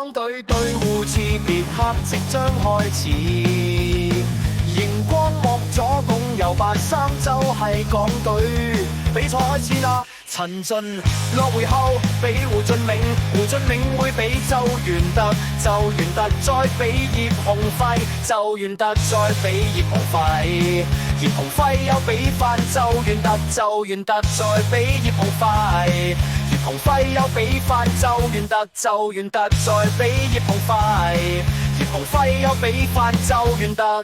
港隊對互刺別克即將開始，熒光幕左共右白衫就係港隊，比賽開始啦！陳俊落回後俾胡俊銘，胡俊銘會俾周元特，周元特再俾葉鴻輝，周元特再俾葉鴻輝，葉鴻輝又俾翻周元特，周元特再俾葉鴻輝，葉鴻輝又俾翻周元特，周元特再俾葉鴻輝，葉鴻輝又俾翻周元特。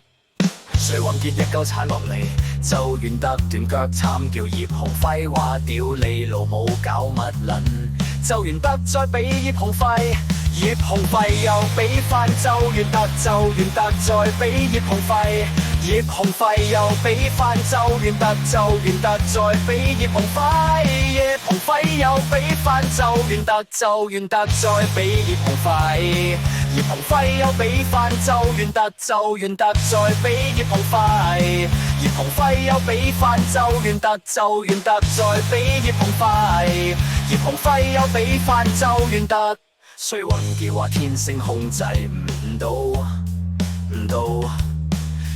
水雲結一嚿鏟落嚟，周元特斷腳慘叫葉鴻輝話屌你老母搞乜撚，周元特再俾葉鴻輝，葉鴻輝又俾翻周元特，周元特再俾葉鴻輝，葉鴻輝又俾翻周元特，周元特再俾葉鴻輝，葉鴻輝又俾翻周元特，周元特再俾葉鴻輝，葉鴻輝又俾翻周元特，周元特再俾葉鴻輝，葉鴻輝又俾翻周元特，周元特再俾葉鴻輝，葉鴻輝又俾翻周元特。衰運嘅話天性控制唔到，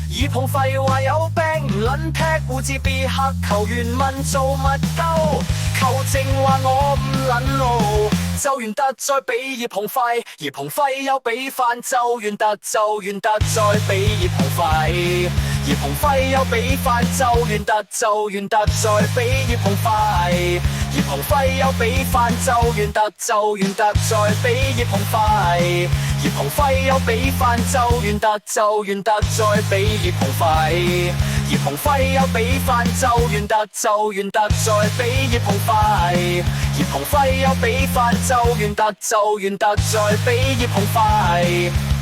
葉鴻輝話有病唔撚踢互刺別克球員問做乜鳩，球證話我唔撚路，周元特再俾葉鴻輝，葉鴻輝又俾翻周元特，周元特再俾葉鴻輝，葉鴻輝又俾翻周元特，周元特再俾葉鴻輝，葉鴻輝又俾翻周元特，周元特再俾葉鴻輝，葉鴻輝又俾翻周元特，周元特再俾葉鴻輝，葉鴻輝又俾翻周元特，周元特再俾葉鴻輝，葉鴻輝又俾翻周元特，周元特再俾葉鴻輝。